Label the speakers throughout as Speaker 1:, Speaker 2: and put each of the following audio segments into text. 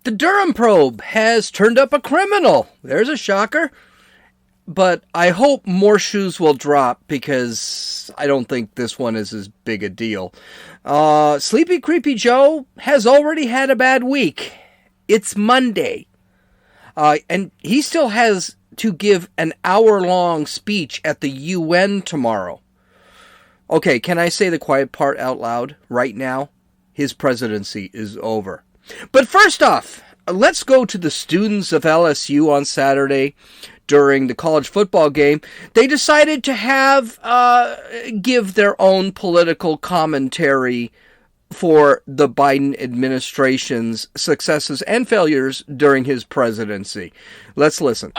Speaker 1: The Durham Probe has turned up a criminal. There's a shocker. But I hope more shoes will drop because I don't think this one is as big a deal. Sleepy Creepy Joe has already had a bad week. It's Monday. And he still has to give an hour-long speech at the UN tomorrow. Okay, can I say the quiet part out loud right now? His presidency is over. But first off, let's go to the students of LSU on Saturday during the college football game. They decided to give their own political commentary for the Biden administration's successes and failures during his presidency. Let's listen.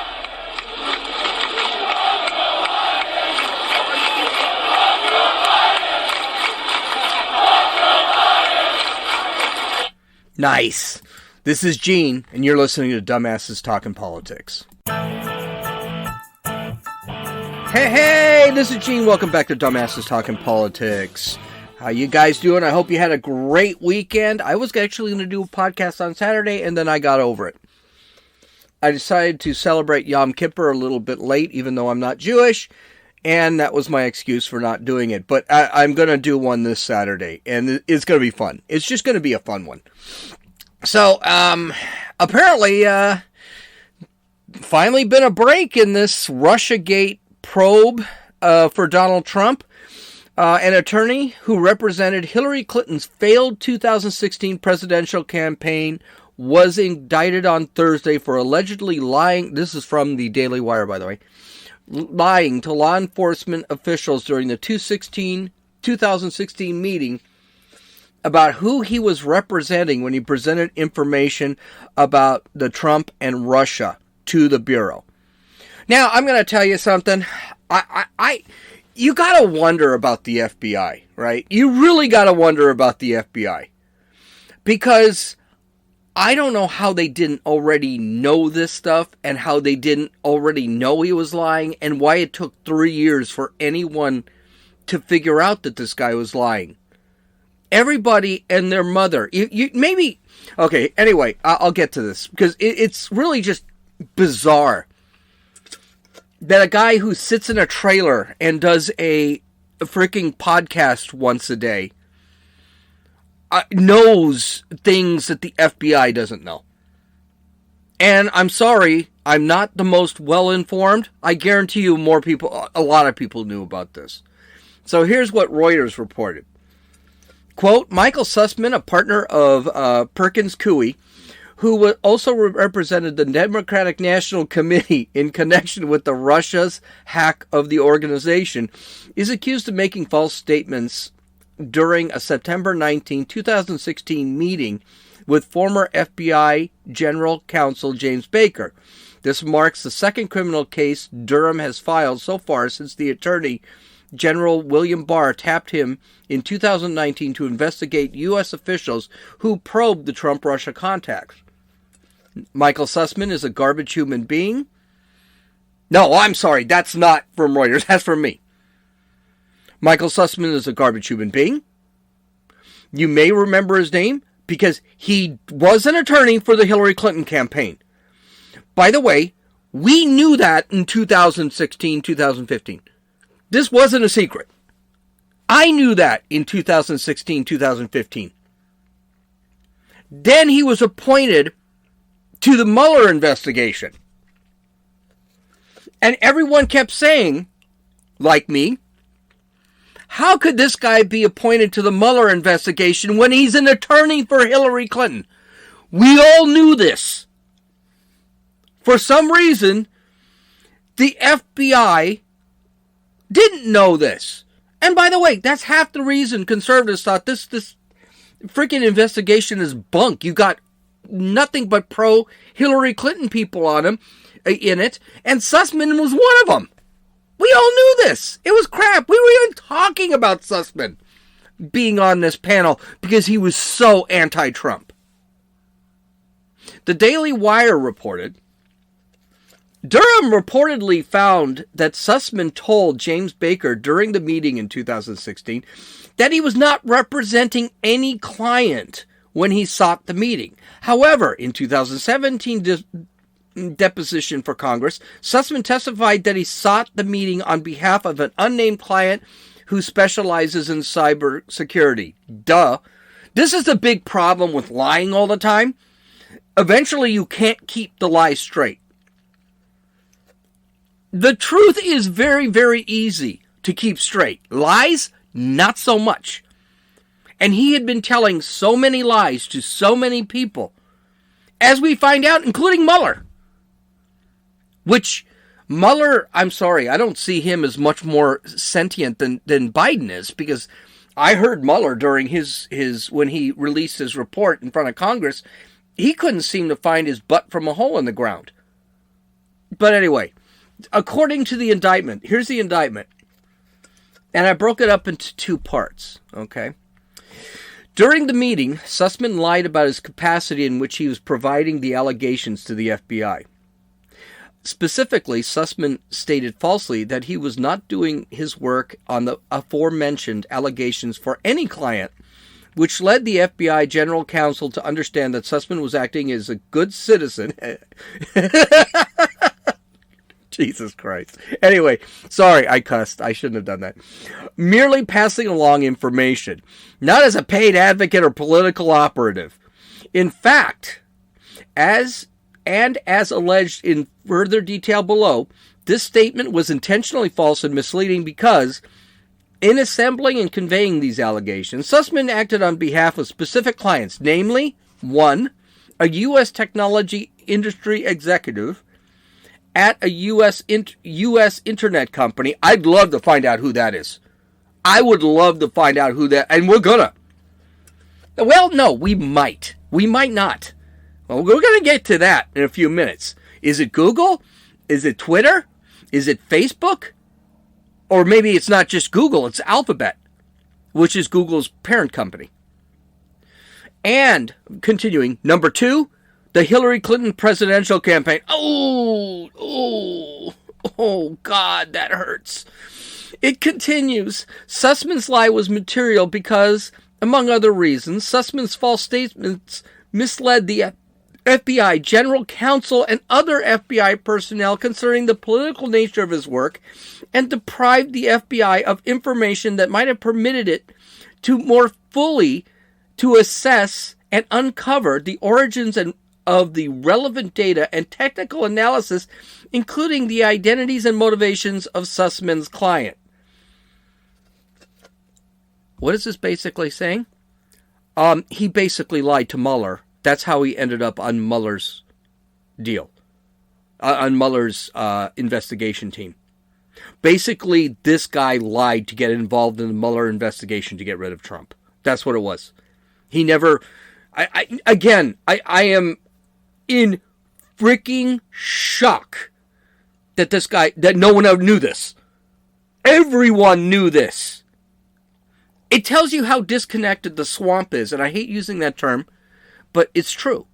Speaker 1: Nice. This is Gene, and you're listening to Dumbasses Talking Politics. Hey, this is Gene. Welcome back to Dumbasses Talking Politics. How you guys doing? I hope you had a great weekend. I was actually going to do a podcast on Saturday, and then I got over it. I decided to celebrate Yom Kippur a little bit late, even though I'm not Jewish, and that was my excuse for not doing it. But I'm going to do one this Saturday, and it's going to be fun. It's just going to be a fun one. So, apparently, finally been a break in this Russiagate probe for Donald Trump. An attorney who represented Hillary Clinton's failed 2016 presidential campaign was indicted on Thursday for allegedly lying. This is from the Daily Wire, by the way. Lying to law enforcement officials during the 2016 meeting about who he was representing when he presented information about the Trump and Russia to the Bureau. Now, I'm going to tell you something. You got to wonder about the FBI, right? You really got to wonder about the FBI. Because I don't know how they didn't already know this stuff and how they didn't already know he was lying and why it took 3 years for anyone to figure out that this guy was lying. Everybody and their mother. Okay, anyway, I'll get to this because it's really just bizarre that a guy who sits in a trailer and does a freaking podcast once a day knows things that the FBI doesn't know. And I'm sorry, I'm not the most well-informed. I guarantee you a lot of people knew about this. So here's what Reuters reported. Quote, Michael Sussman, a partner of Perkins Coie, who also represented the Democratic National Committee in connection with the Russia's hack of the organization, is accused of making false statements during a September 19, 2016 meeting with former FBI General Counsel James Baker. This marks the second criminal case Durham has filed so far since the Attorney General William Barr tapped him in 2019 to investigate U.S. officials who probed the Trump-Russia contacts. Michael Sussman is a garbage human being. No, I'm sorry, that's not from Reuters, that's from me. Michael Sussman is a garbage human being. You may remember his name because he was an attorney for the Hillary Clinton campaign. By the way, we knew that in 2016, 2015. This wasn't a secret. I knew that in 2016, 2015. Then he was appointed to the Mueller investigation. And everyone kept saying, like me, how could this guy be appointed to the Mueller investigation when he's an attorney for Hillary Clinton? We all knew this. For some reason, the FBI didn't know this. And by the way, that's half the reason conservatives thought this freaking investigation is bunk. You got nothing but pro-Hillary Clinton people on him in it, and Sussman was one of them. We all knew this. It was crap. We were even talking about Sussman being on this panel because he was so anti-Trump. The Daily Wire reported, Durham reportedly found that Sussman told James Baker during the meeting in 2016 that he was not representing any client when he sought the meeting. However, in 2017 deposition for Congress, Sussman testified that he sought the meeting on behalf of an unnamed client who specializes in cybersecurity. Duh. This is the big problem with lying all the time. Eventually, you can't keep the lie straight. The truth is very, very easy to keep straight. Lies, not so much. And he had been telling so many lies to so many people, as we find out, including Mueller. Which, Mueller, I'm sorry, I don't see him as much more sentient than Biden is, because I heard Mueller during his when he released his report in front of Congress, he couldn't seem to find his butt from a hole in the ground. But anyway, according to the indictment, here's the indictment. And I broke it up into two parts, okay? During the meeting, Sussman lied about his capacity in which he was providing the allegations to the FBI. Specifically, Sussman stated falsely that he was not doing his work on the aforementioned allegations for any client, which led the FBI General Counsel to understand that Sussman was acting as a good citizen. Jesus Christ. Anyway, sorry, I cussed. I shouldn't have done that. Merely passing along information, not as a paid advocate or political operative. In fact, as alleged in further detail below, this statement was intentionally false and misleading because, in assembling and conveying these allegations, Sussman acted on behalf of specific clients, namely, 1, a U.S. technology industry executive at a U.S. internet company. I'd love to find out who that is. I would love to find out who that, and we're gonna. Well, no, we might. We might not. Well, we're going to get to that in a few minutes. Is it Google? Is it Twitter? Is it Facebook? Or maybe it's not just Google, it's Alphabet, which is Google's parent company. And, continuing, number 2, the Hillary Clinton presidential campaign. Oh, God, that hurts. It continues. Sussman's lie was material because, among other reasons, Sussman's false statements misled the FBI General Counsel and other FBI personnel concerning the political nature of his work and deprived the FBI of information that might have permitted it to more fully to assess and uncover the origins of the relevant data and technical analysis, including the identities and motivations of Sussman's client. What is this basically saying? He basically lied to Mueller. That's how he ended up on Mueller's deal, on Mueller's investigation team. Basically, this guy lied to get involved in the Mueller investigation to get rid of Trump. That's what it was. He never... I am in freaking shock that this guy... that no one ever knew this. Everyone knew this. It tells you how disconnected the swamp is, and I hate using that term, but it's true.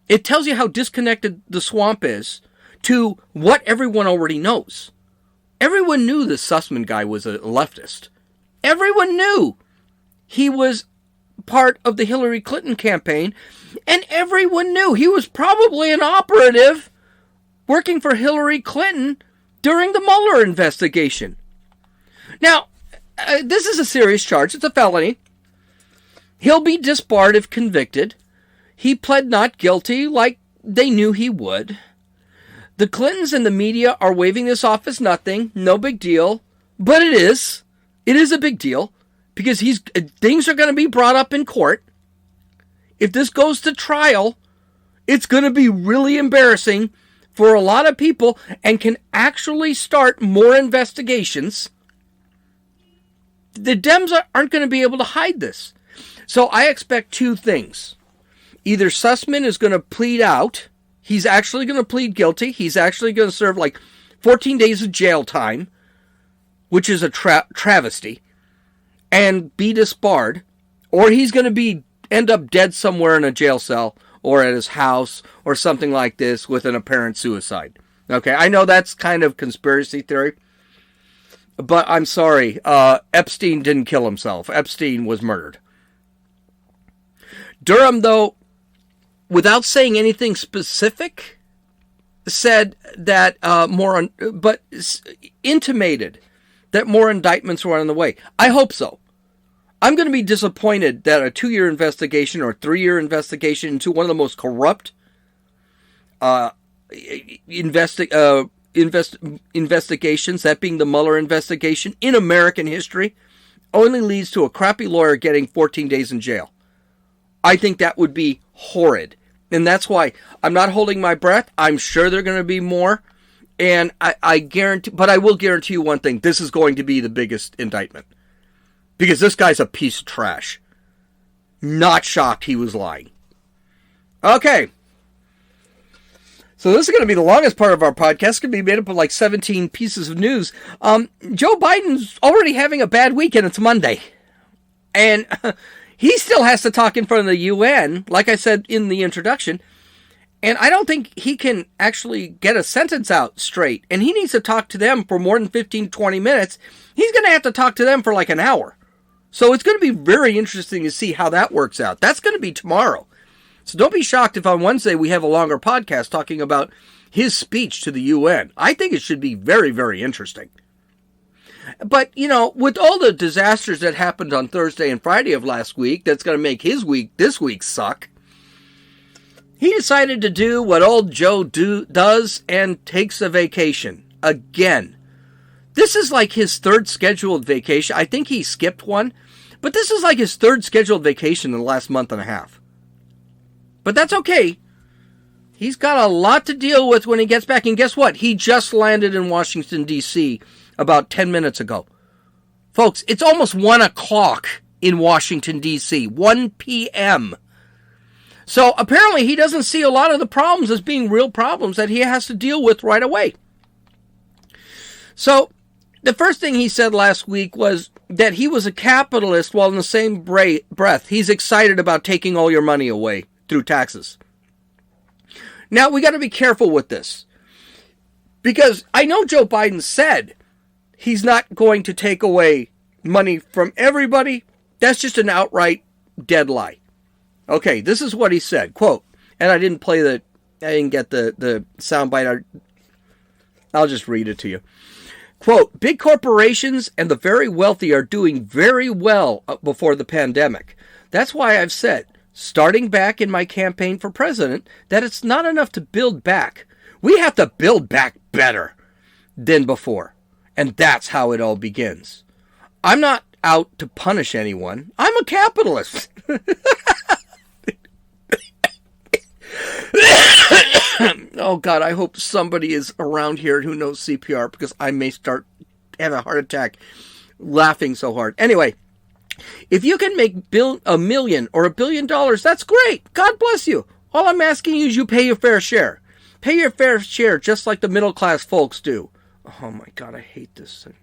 Speaker 1: It tells you how disconnected the swamp is to what everyone already knows. Everyone knew the Sussman guy was a leftist. Everyone knew he was part of the Hillary Clinton campaign, and everyone knew he was probably an operative working for Hillary Clinton during the Mueller investigation. Now, this is a serious charge. It's a felony. He'll be disbarred if convicted. He pled not guilty like they knew he would. The Clintons and the media are waving this off as nothing, no big deal. But it is. It is a big deal because things are going to be brought up in court. If this goes to trial, it's going to be really embarrassing for a lot of people and can actually start more investigations. The Dems aren't going to be able to hide this. So I expect two things. Either Sussman is going to plead out. He's actually going to plead guilty. He's actually going to serve like 14 days of jail time, which is a travesty, and be disbarred. Or he's going to end up dead somewhere in a jail cell or at his house or something like this with an apparent suicide. Okay, I know that's kind of conspiracy theory, but I'm sorry. Epstein didn't kill himself. Epstein was murdered. Durham, though, without saying anything specific, said that intimated that more indictments were on the way. I hope so. I'm going to be disappointed that a 2-year investigation or 3-year investigation into one of the most corrupt investigations, that being the Mueller investigation, in American history, only leads to a crappy lawyer getting 14 days in jail. I think that would be horrid. And that's why I'm not holding my breath. I'm sure there are going to be more. And I guarantee, but I will guarantee you one thing. This is going to be the biggest indictment. Because this guy's a piece of trash. Not shocked he was lying. Okay. So this is going to be the longest part of our podcast. It's going to be made up of like 17 pieces of news. Joe Biden's already having a bad week, and it's Monday. And he still has to talk in front of the UN, like I said in the introduction. And I don't think he can actually get a sentence out straight. And he needs to talk to them for more than 15, 20 minutes. He's going to have to talk to them for like an hour. So it's going to be very interesting to see how that works out. That's going to be tomorrow. So don't be shocked if on Wednesday we have a longer podcast talking about his speech to the UN. I think it should be very, very interesting. But, you know, with all the disasters that happened on Thursday and Friday of last week, that's going to make this week suck. He decided to do what old Joe does and takes a vacation. Again. This is like his third scheduled vacation. I think he skipped one. But this is like his third scheduled vacation in the last month and a half. But that's okay. He's got a lot to deal with when he gets back. And guess what? He just landed in Washington, D.C. about 10 minutes ago. Folks, it's almost 1 o'clock in Washington, D.C. 1 p.m. So apparently he doesn't see a lot of the problems as being real problems that he has to deal with right away. So the first thing he said last week was that he was a capitalist, while in the same breath he's excited about taking all your money away through taxes. Now, we got to be careful with this. Because I know Joe Biden said he's not going to take away money from everybody. That's just an outright dead lie. Okay, this is what he said. Quote, and I didn't get the soundbite. I'll just read it to you. Quote, big corporations and the very wealthy are doing very well before the pandemic. That's why I've said, starting back in my campaign for president, that it's not enough to build back. We have to build back better than before. And that's how it all begins. I'm not out to punish anyone. I'm a capitalist. Oh, God, I hope somebody is around here who knows CPR, because I may start having a heart attack laughing so hard. Anyway, if you can make $1 million or $1 billion, that's great. God bless you. All I'm asking you is you pay your fair share. Pay your fair share just like the middle-class folks do. Oh, my God, I hate this thing.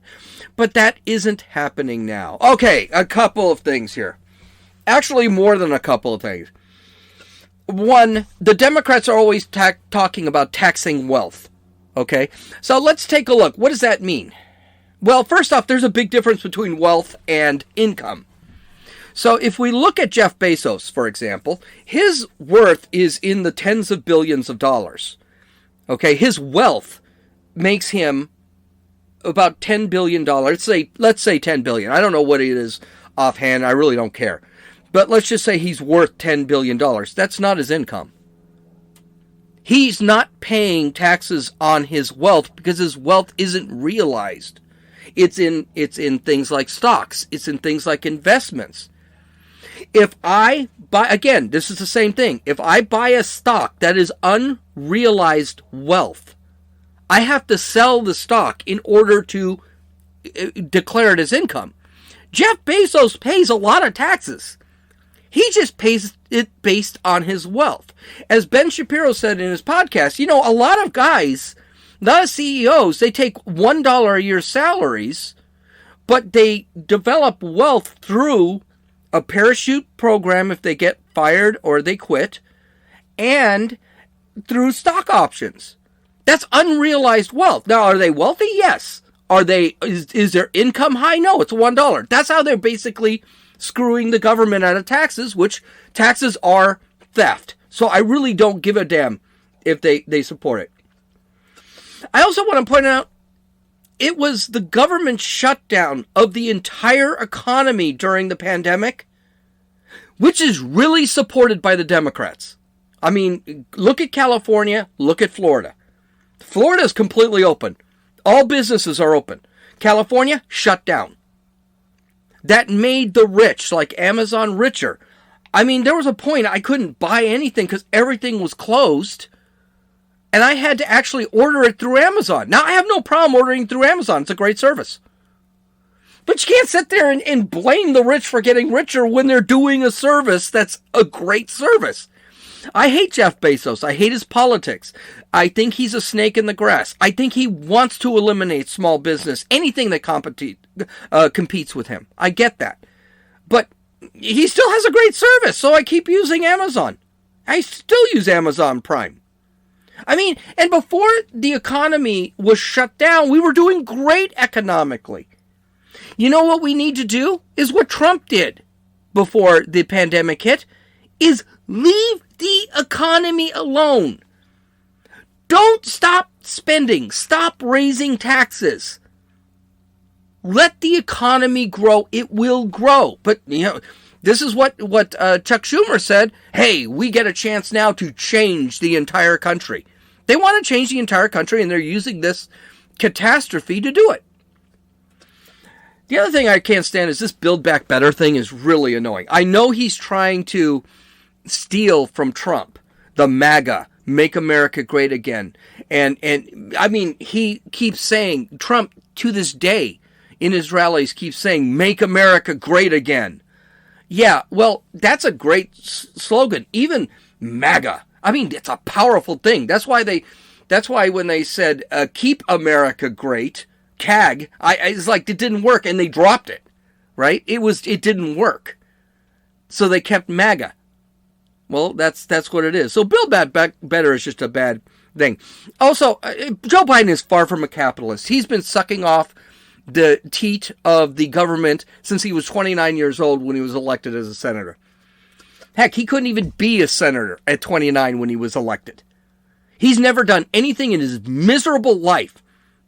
Speaker 1: But that isn't happening now. Okay, a couple of things here. Actually, more than a couple of things. One, the Democrats are always talking about taxing wealth. Okay, so let's take a look. What does that mean? Well, first off, there's a big difference between wealth and income. So if we look at Jeff Bezos, for example, his worth is in the tens of billions of dollars. Okay, his wealth makes him about $10 billion. Let's say $10 billion. I don't know what it is offhand. I really don't care. But let's just say he's worth $10 billion. That's not his income. He's not paying taxes on his wealth because his wealth isn't realized. It's in things like stocks. It's in things like investments. If I buy, again, this is the same thing. If I buy a stock that is unrealized wealth, I have to sell the stock in order to declare it as income. Jeff Bezos pays a lot of taxes. He just pays it based on his wealth. As Ben Shapiro said in his podcast, you know, a lot of guys, a lot of CEOs, they take $1 a year salaries, but they develop wealth through a parachute program if they get fired or they quit, and through stock options. That's unrealized wealth. Now, are they wealthy? Yes. Is their income high? No, it's $1. That's how they're basically screwing the government out of taxes, which taxes are theft. So I really don't give a damn if they support it. I also want to point out, it was the government shutdown of the entire economy during the pandemic, which is really supported by the Democrats. I mean, look at California, look at Florida. Florida is completely open. All businesses are open. California, shut down. That made the rich, like Amazon, richer. I mean, there was a point I couldn't buy anything because everything was closed. And I had to actually order it through Amazon. Now, I have no problem ordering through Amazon. It's a great service. But you can't sit there and blame the rich for getting richer when they're doing a service that's a great service. I hate Jeff Bezos. I hate his politics. I think he's a snake in the grass. I think he wants to eliminate small business, anything that competes with him. I get that. But he still has a great service, so I keep using Amazon. I still use Amazon Prime. I mean, and before the economy was shut down, we were doing great economically. You know what we need to do is what Trump did before the pandemic hit, is leave the economy alone. Don't stop spending. Stop raising taxes. Let the economy grow. It will grow. But, you know, this is what Chuck Schumer said. Hey, we get a chance now to change the entire country. They want to change the entire country, and they're using this catastrophe to do it. The other thing I can't stand is this Build Back Better thing is really annoying. I know he's trying to steal from Trump, the MAGA, Make America Great Again. And I mean, he keeps saying, Trump to this day in his rallies keeps saying, Make America Great Again. Yeah, well, that's a great slogan. Even MAGA. I mean, it's a powerful thing. That's why when they said, Keep America Great, CAG, it's like it didn't work and they dropped it, right? It didn't work. So they kept MAGA. Well, that's what it is. So Build Back Better is just a bad thing. Also, Joe Biden is far from a capitalist. He's been sucking off the teat of the government since he was 29 years old when he was elected as a senator. Heck, he couldn't even be a senator at 29 when he was elected. He's never done anything in his miserable life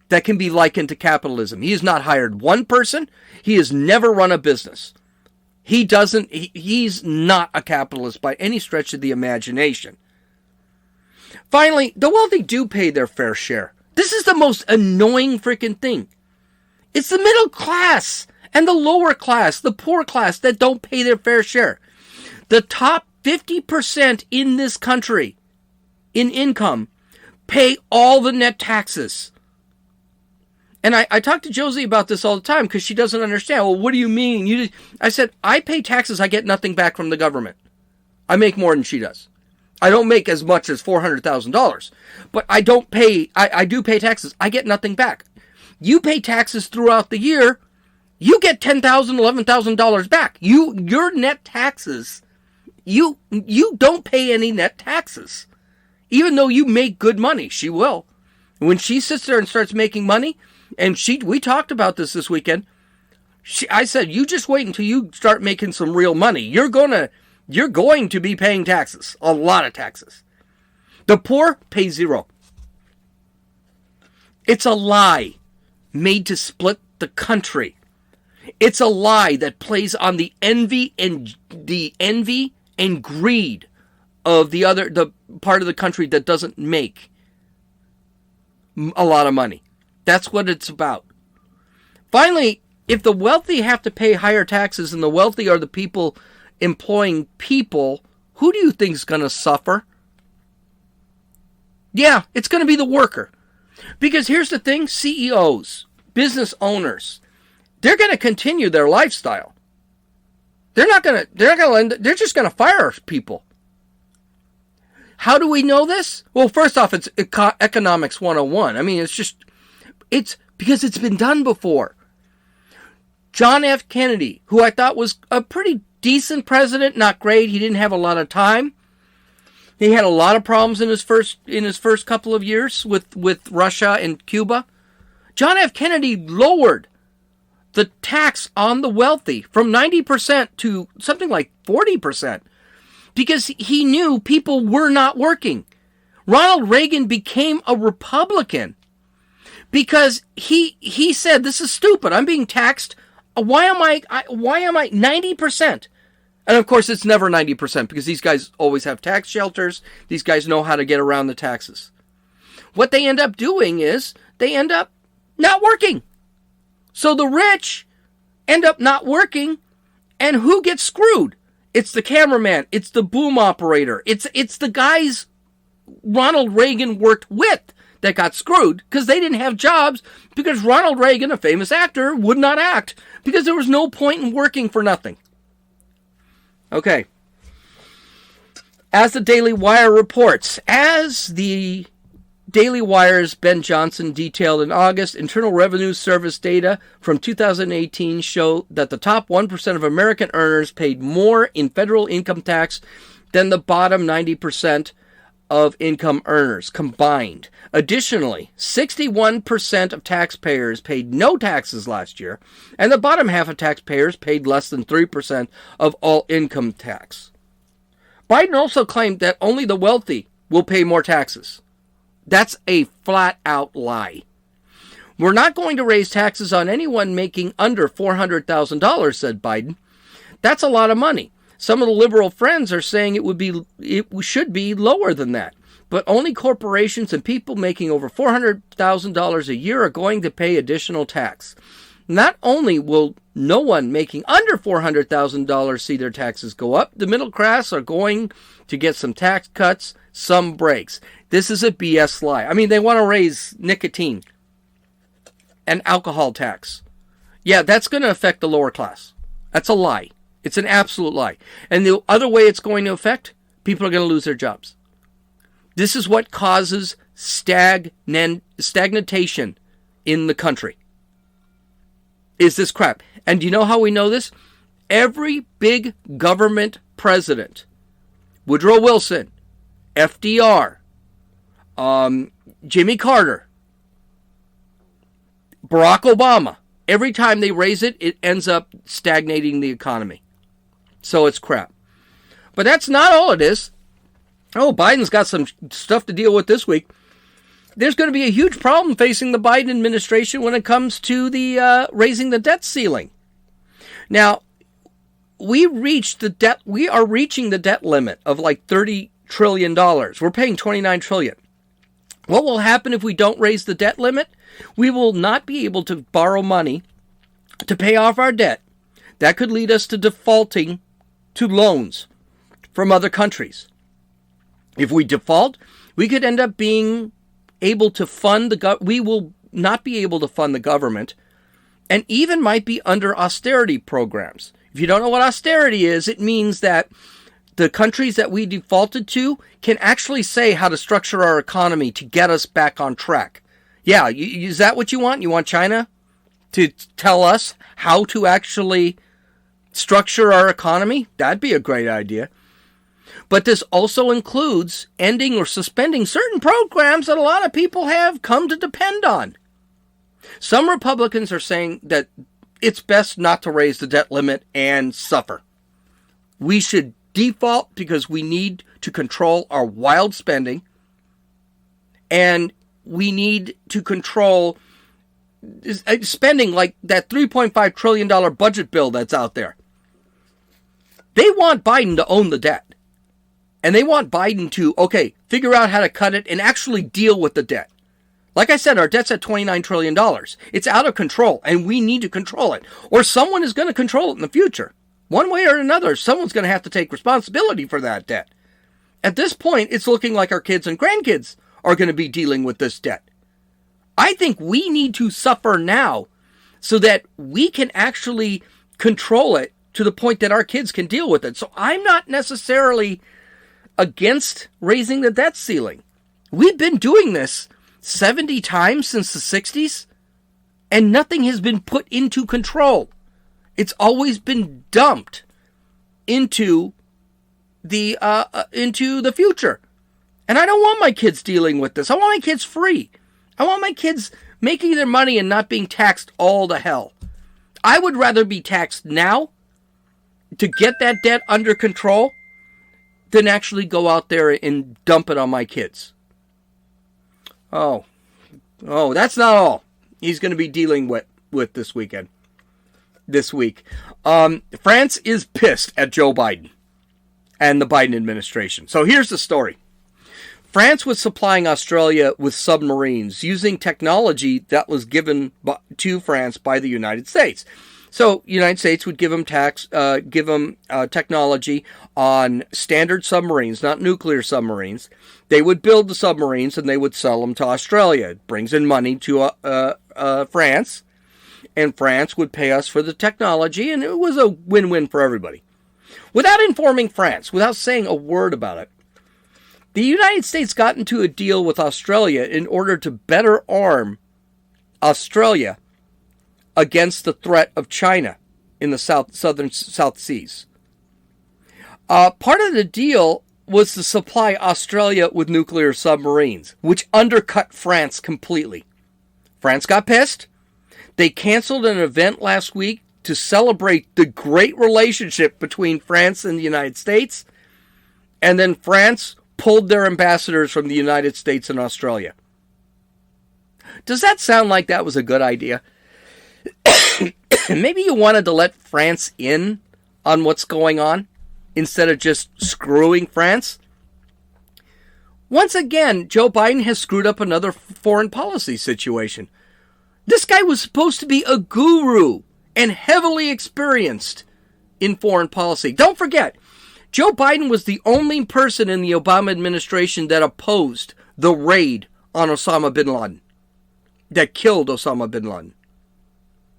Speaker 1: that can be likened to capitalism. He has not hired one person. He has never run a business. He's not a capitalist by any stretch of the imagination. Finally, the wealthy do pay their fair share. This is the most annoying freaking thing. It's the middle class and the lower class, the poor class that don't pay their fair share. The top 50% in this country in income pay all the net taxes. And I talk to Josie about this all the time because she doesn't understand. Well, what do you mean? I said, I pay taxes. I get nothing back from the government. I make more than she does. I don't make as much as $400,000. But I do pay taxes. I get nothing back. You pay taxes throughout the year. You get $10,000, $11,000 back. Your net taxes, you don't pay any net taxes. Even though you make good money, she will. When she sits there and starts making money, and we talked about this weekend. I said, you just wait until you start making some real money. You're going to be paying taxes, a lot of taxes. The poor pay zero. It's a lie made to split the country. It's a lie that plays on the envy and greed of the part of the country that doesn't make a lot of money. That's what it's about. Finally, if the wealthy have to pay higher taxes and the wealthy are the people employing people, who do you think is going to suffer? Yeah, it's going to be the worker. Because here's the thing, CEOs, business owners, they're going to continue their lifestyle. They're just going to fire people. How do we know this? Well, first off, it's economics 101. I mean, it's because it's been done before. John F. Kennedy, who I thought was a pretty decent president, not great. He didn't have a lot of time. He had a lot of problems in his first couple of years with Russia and Cuba. John F. Kennedy lowered the tax on the wealthy from 90% to something like 40% because he knew people were not working. Ronald Reagan became a Republican because he said, this is stupid. I'm being taxed. Why am I 90%? And of course, it's never 90% because these guys always have tax shelters. These guys know how to get around the taxes. What they end up doing is they end up not working. So the rich end up not working, and who gets screwed? It's the cameraman. It's the boom operator. It's the guys Ronald Reagan worked with that got screwed because they didn't have jobs because Ronald Reagan, a famous actor, would not act because there was no point in working for nothing. Okay. As the Daily Wire reports, as the Daily Wire's Ben Johnson detailed in August, Internal Revenue Service data from 2018 show that the top 1% of American earners paid more in federal income tax than the bottom 90% of income earners combined. Additionally, 61% of taxpayers paid no taxes last year, and the bottom half of taxpayers paid less than 3% of all income tax. Biden also claimed that only the wealthy will pay more taxes. That's a flat-out lie. We're not going to raise taxes on anyone making under $400,000, said Biden. That's a lot of money. Some of the liberal friends are saying it should be lower than that. But only corporations and people making over $400,000 a year are going to pay additional tax. Not only will no one making under $400,000 see their taxes go up, the middle class are going to get some tax cuts, some breaks. This is a BS lie. I mean, they want to raise nicotine and alcohol tax. Yeah, that's going to affect the lower class. That's a lie. It's an absolute lie. And the other way it's going to affect, people are going to lose their jobs. This is what causes stagnation in the country. Is this crap. And do you know how we know this? Every big government president, Woodrow Wilson, FDR, Jimmy Carter, Barack Obama, every time they raise it, it ends up stagnating the economy. So it's crap. But that's not all it is. Oh, Biden's got some stuff to deal with this week. There's going to be a huge problem facing the Biden administration when it comes to the raising the debt ceiling. Now, we are reaching the debt limit of like $30 trillion. We're paying $29 trillion. What will happen if we don't raise the debt limit? We will not be able to borrow money to pay off our debt. That could lead us to defaulting to loans from other countries. If we default, we could end up being able to fund we will not be able to fund the government, and even might be under austerity programs. If you don't know what austerity is, it means that the countries that we defaulted to can actually say how to structure our economy to get us back on track. Yeah, is that what you want? You want China to tell us how to actually structure our economy? That'd be a great idea. But this also includes ending or suspending certain programs that a lot of people have come to depend on. Some Republicans are saying that it's best not to raise the debt limit and suffer. We should default because we need to control our wild spending, and we need to control spending like that $3.5 trillion budget bill that's out there. They want Biden to own the debt. And they want Biden to, figure out how to cut it and actually deal with the debt. Like I said, our debt's at $29 trillion. It's out of control, and we need to control it. Or someone is going to control it in the future. One way or another, someone's going to have to take responsibility for that debt. At this point, it's looking like our kids and grandkids are going to be dealing with this debt. I think we need to suffer now so that we can actually control it to the point that our kids can deal with it. So I'm not necessarily against raising the debt ceiling. We've been doing this 70 times since the 60s, and nothing has been put into control. It's always been dumped into the future. And I don't want my kids dealing with this. I want my kids free. I want my kids making their money and not being taxed all to hell. I would rather be taxed now to get that debt under control than actually go out there and dump it on my kids. Oh, that's not all he's going to be dealing with this week. France is pissed at Joe Biden and the Biden administration. So here's the story. France was supplying Australia with submarines using technology that was given to France by the United States. So the United States would give them technology on standard submarines, not nuclear submarines. They would build the submarines and they would sell them to Australia. It brings in money to France, and France would pay us for the technology, and it was a win-win for everybody. Without informing France, without saying a word about it, the United States got into a deal with Australia in order to better arm Australia against the threat of China in the South Seas. Part of the deal was to supply Australia with nuclear submarines, which undercut France completely. France got pissed. They canceled an event last week to celebrate the great relationship between France and the United States, and then France pulled their ambassadors from the United States and Australia. Does that sound like that was a good idea? Maybe you wanted to let France in on what's going on instead of just screwing France. Once again, Joe Biden has screwed up another foreign policy situation. This guy was supposed to be a guru and heavily experienced in foreign policy. Don't forget, Joe Biden was the only person in the Obama administration that opposed the raid on Osama bin Laden, that killed Osama bin Laden.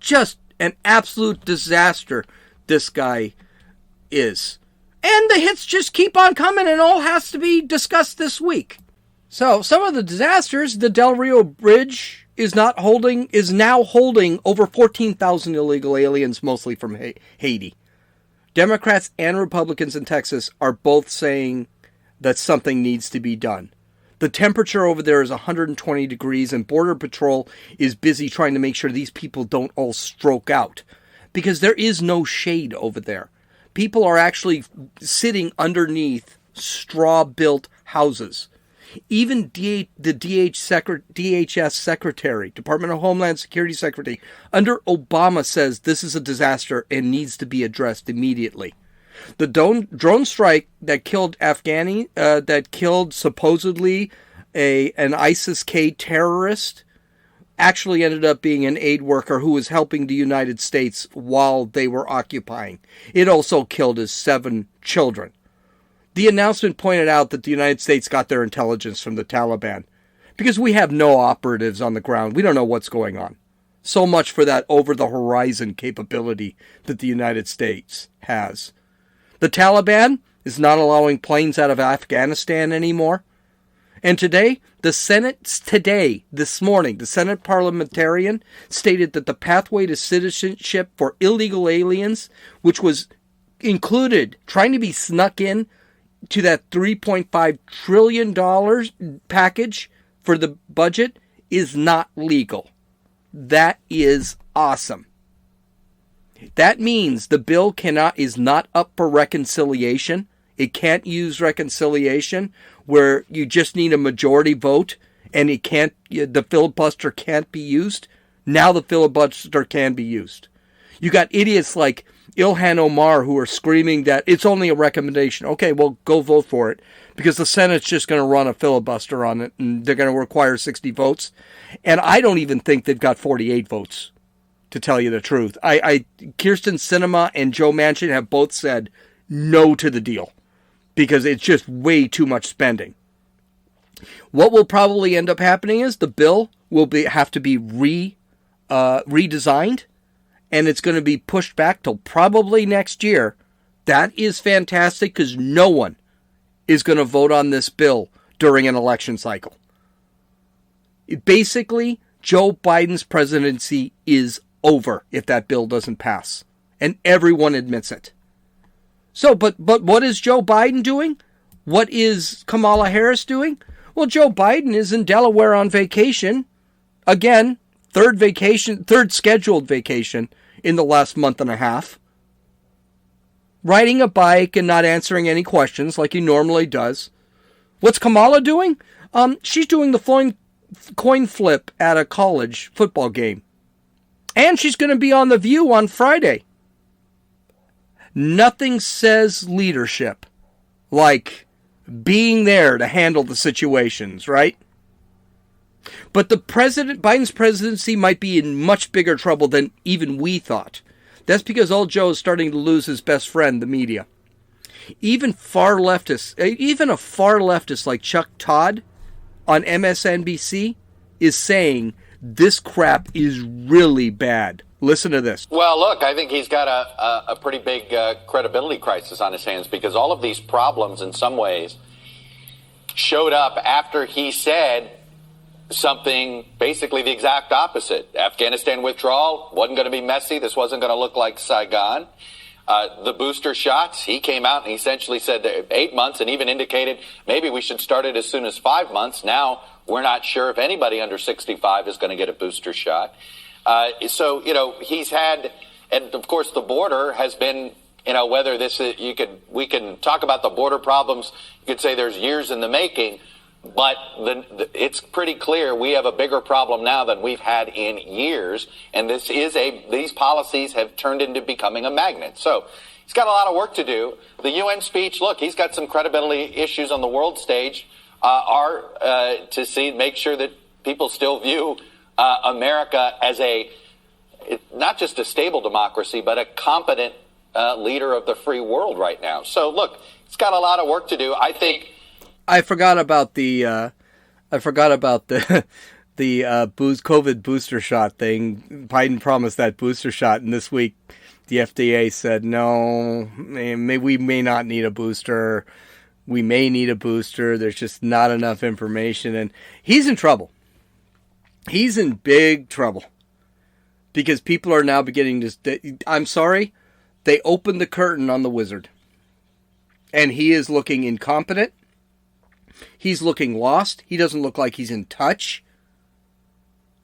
Speaker 1: Just an absolute disaster this guy is. And the hits just keep on coming, and all has to be discussed this week. So, some of the disasters: the Del Rio Bridge is now holding over 14,000 illegal aliens, mostly from Haiti. Democrats and Republicans in Texas are both saying that something needs to be done. The temperature over there is 120 degrees, and Border Patrol is busy trying to make sure these people don't all stroke out, because there is no shade over there. People are actually sitting underneath straw-built houses. Even the DHS Secretary, Department of Homeland Security Secretary, under Obama says this is a disaster and needs to be addressed immediately. The drone strike that killed supposedly an ISIS-K terrorist actually ended up being an aid worker who was helping the United States while they were occupying. It also killed his 7 children. The announcement pointed out that the United States got their intelligence from the Taliban, because we have no operatives on the ground. We don't know what's going on. So much for that over-the-horizon capability that the United States has. The Taliban is not allowing planes out of Afghanistan anymore. And today, this morning, the Senate parliamentarian stated that the pathway to citizenship for illegal aliens, which was included, trying to be snuck in to that $3.5 trillion package for the budget, is not legal. That is awesome. That means the bill is not up for reconciliation. It can't use reconciliation where you just need a majority vote and the filibuster can't be used. Now the filibuster can be used. You got idiots like Ilhan Omar who are screaming that it's only a recommendation. Okay, well, go vote for it, because the Senate's just going to run a filibuster on it, and they're going to require 60 votes. And I don't even think they've got 48 votes, to tell you the truth. Kyrsten Sinema and Joe Manchin have both said no to the deal, because it's just way too much spending. What will probably end up happening is the bill will have to be redesigned, and it's going to be pushed back till probably next year. That is fantastic, because no one is going to vote on this bill during an election cycle. Basically, Joe Biden's presidency is over if that bill doesn't pass, and everyone admits it. So, but what is Joe Biden doing? What is Kamala Harris doing? Well, Joe Biden is in Delaware on vacation. Again, third scheduled vacation in the last month and a half. Riding a bike and not answering any questions like he normally does. What's Kamala doing? She's doing the coin flip at a college football game. And she's going to be on The View on Friday. Nothing says leadership like being there to handle the situations, right? But Biden's presidency might be in much bigger trouble than even we thought. That's because old Joe is starting to lose his best friend, the media. Even a far leftist like Chuck Todd on MSNBC is saying this crap is really bad. Listen to this.
Speaker 2: Well, look, I think he's got a pretty big credibility crisis on his hands because all of these problems in some ways showed up after he said something basically the exact opposite. Afghanistan withdrawal wasn't going to be messy. This wasn't going to look like Saigon. The booster shots, he came out and essentially said 8 months and even indicated maybe we should start it as soon as 5 months. Now we're not sure if anybody under 65 is going to get a booster shot. So, he's had, and of course the border has been, whether this is, we can talk about the border problems. You could say there's years in the making. But it's pretty clear we have a bigger problem now than we've had in years, and these policies have turned into becoming a magnet. So he's got a lot of work to do. The UN speech, look, he's got some credibility issues on the world stage, make sure that people still view America as not just a stable democracy, but a competent leader of the free world right now. So look, he's got a lot of work to do.
Speaker 1: I forgot about the COVID booster shot thing. Biden promised that booster shot, and this week the FDA said no. We may not need a booster. We may need a booster. There's just not enough information, and he's in trouble. He's in big trouble because people are now beginning to. I'm sorry, they opened the curtain on the wizard, and he is looking incompetent. He's looking lost. He doesn't look like he's in touch.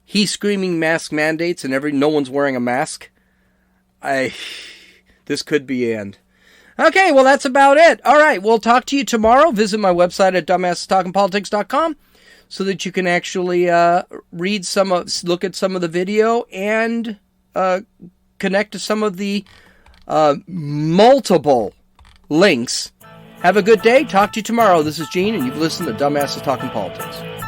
Speaker 1: He's screaming mask mandates and no one's wearing a mask. This could be the end. Okay, well that's about it. All right, we'll talk to you tomorrow. Visit my website at dumbassestalkingpolitics.com so that you can actually look at some of the video and connect to some of the multiple links. Have a good day. Talk to you tomorrow. This is Gene, and you've listened to Dumbasses Talking Politics.